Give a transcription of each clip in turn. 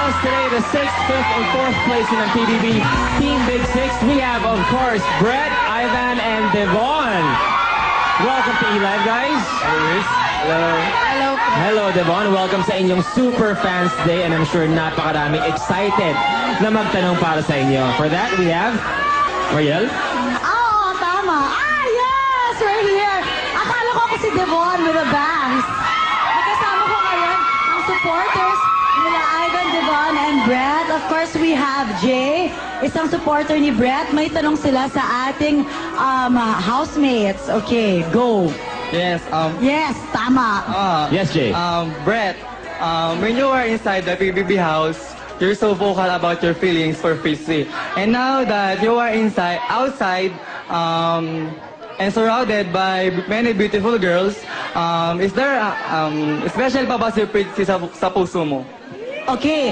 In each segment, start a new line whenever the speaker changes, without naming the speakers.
finals today, the 6th, 5th, and 4th placing in PBB Team Big Six. We have, of course, Brett, Ivan, and Devon. Welcome to eLive, guys. Hello.
Hello.
Hello, Devon. Welcome sa inyong Super Fans Day, and I'm sure napakarami excited na magtanong para sa inyo. For that, we have Mariel.
Oh, tama. Ah, yes! We're here. Akala ko si Devon with the bangs. Nakasama ko ngayon ang supporters nila Ivan, Devon, and Brett. Of course, we have Jay, isang supporter ni Brett. May tanong sila sa ating housemates. Okay, go.
Yes,
Yes, tama.
Yes, Jay.
Brett, when you were inside the PBB house, you're so vocal about your feelings for Fritzy. And now that you are outside, and surrounded by many beautiful girls, is there special pa ba si Fritzy sa puso mo?
Okay,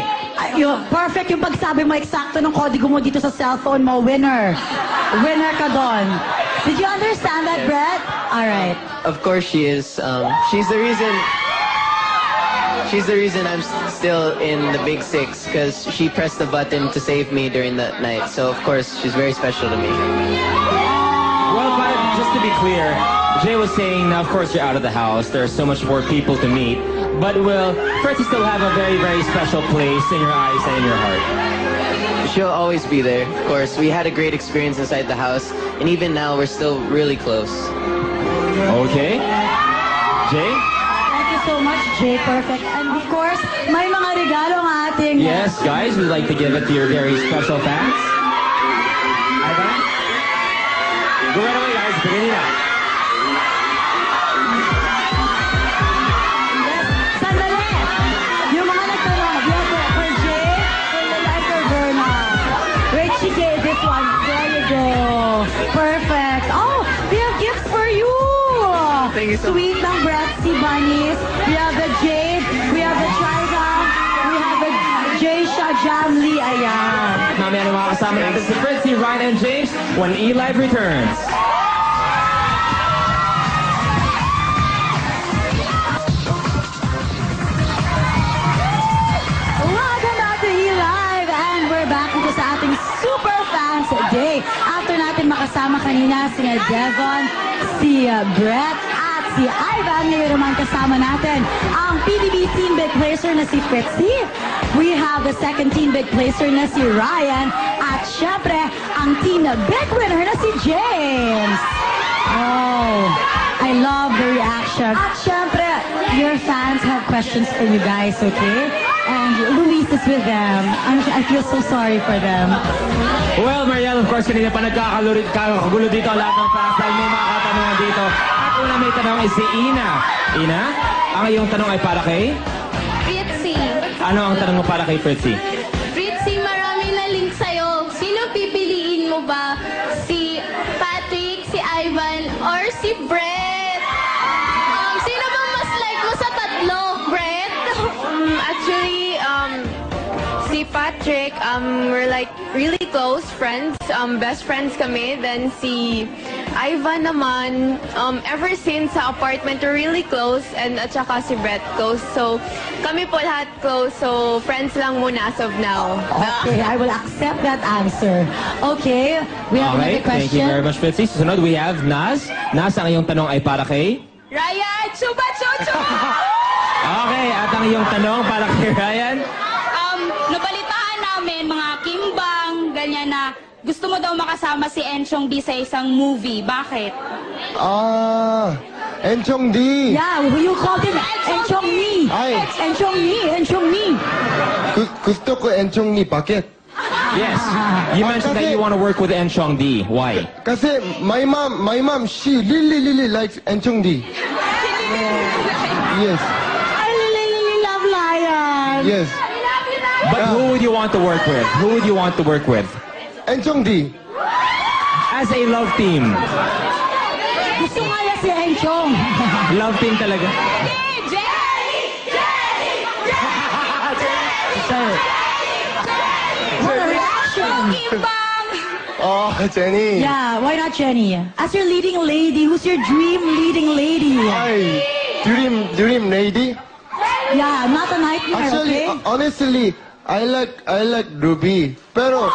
perfect yung pagsabi mo, eksakto ng kodigo mo dito sa cellphone mo. Winner. Winner ka doon. Did you understand that, Brett? All right.
Of course she is. She's the reason I'm still in the Big Six, because she pressed the button to save me during that night. So of course she's very special to me.
Well, but just to be clear, Jay was saying, now of course you're out of the house. There's so much more people to meet. But will Fritzy still have a very, very special place in your eyes and in your heart?
She'll always be there. Of course, we had a great experience inside the house, and even now we're still really close.
Okay. Jay?
Thank you so much, Jay. Perfect. And of course, may mga regalo ang ating...
Yes, guys, we'd like to give it to your very special fans. Ivan? Go right away, guys. Begin it up.
Sandali! Yung mga nagtanong, yes, for Jay, for Lila, and for Verna. Wait, she gave this one. There you go. Perfect. Oh, we have gifts for you.
Thank you so
Sweet ng Brett, si Bunnies. We have the Jade. We have the Trigon. We have the Jay Shajamli. Ayan.
Mamaya na mga kasama natin si Fritzy, Ryan, and James when eLive returns.
Welcome back to eLive, and we're back dito sa ating Super Fans Day. After natin makasama kanina si Devon, si Brett, at si Ivan, ngayon naman kasama natin ang PBB Team Big Placer na si Fritzy. We have the second Team Big Placer na si Ryan, at syempre, ang Team Big Winner na si James. Oh, I love the reaction. At syempre, your fans have questions for you guys, okay? And Luis is with them. I feel so sorry for them.
Well, Mariel, of course, kanina pa nagkakagulo dito ang lahat ng fans dahil may mga katanungan dito. At una may tanong is si Ina. Ina, ang iyong tanong ay para kay?
Fritzy.
Ano ang tanong mo para kay Fritzy?
Fritzy, marami na link sa'yo. Sino pipiliin mo ba? Si Patrick, si Ivan, or si Brett? Sino bang mas like mo sa tatlo, Brett?
Actually, si Patrick, we're like really close friends, best friends kami. Then si Ivan naman, ever since sa apartment, we're really close. And at saka si Brett close. So, kami po lahat close. So, friends lang muna as of now.
Okay, I will accept that answer. Okay, we have another
Okay, thank you
question.
very much, Fritzy. Susunod, we have Naz. Naz, ang iyong tanong ay para kay?
Ryan, chuba chuchu!
Okay, at ang iyong tanong para kay Ryan?
Nabalitaan namin mga kimbang, ganyan na gusto mo daw makasama si Enchong D sa isang movie. Bakit?
Enchong D.
Yeah, you called him Enchong Ni.
Ay.
Enchong Ni, Enchong Ni.
Gusto ko Enchong Ni. Bakit?
Yes. You mentioned that you want to work with Enchong D. Why?
Kasi my mom, she really likes Enchong D. Yes.
I really love Lion.
Yes.
But who would you want to work with? Who would you want to work with?
Enchong D.
As a love team.
Gusto nga niya si Enchong.
Love team talaga.
What a reaction.
Kimbang!
Oh, Jenny.
Yeah, why not Jenny? As your leading lady, who's your dream leading lady?
Ay, dream lady.
Yeah, not a nightmare,
Actually,
okay?
honestly, I like Ruby. Pero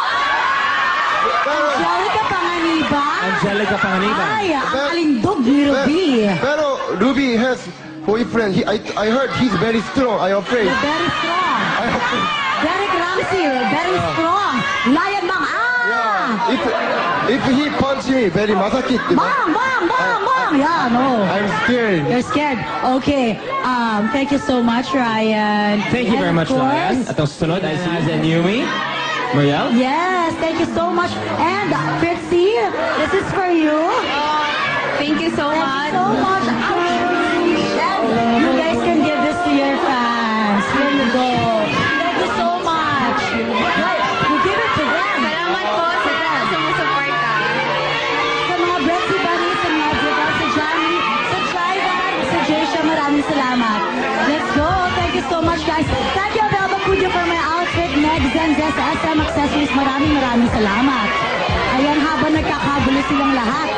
Angelica Panganiban.
Angelica Panganiban.
Ay, ang alindog ni Ruby.
pero Ruby has boyfriend. I heard he's very strong. I'm afraid.
Very strong.
I have to,
Derek Ramsey, very strong. Lion Bang,
if he punch me, very masakit.
Bang, bang, bang, bang. Yeah, no.
I'm scared.
You're scared. Okay. Thank you so much, Ryan.
Thank you
And
very much,
of
Ryan.
course,
At ang susunod ay si Yumi. Mariel?
yes, thank you so much. And Fritzy, this is for you.
Thank you so much.
So much. And you guys can give this to your fans. Here you go. Thank you so much. You give it to them.
Salamat po sa sumusuporta.
Sa mga Betsy Bunny, sa mga Jibal, sa Johnny, sa Trivan, sa Jesha, maraming salamat. Let's go. Thank you so much, guys. Thank you, Velma Cudio, for my outfit. Next, and sa SM Accessories, maraming salamat. Ayan, habang nagkakagulo silang lahat.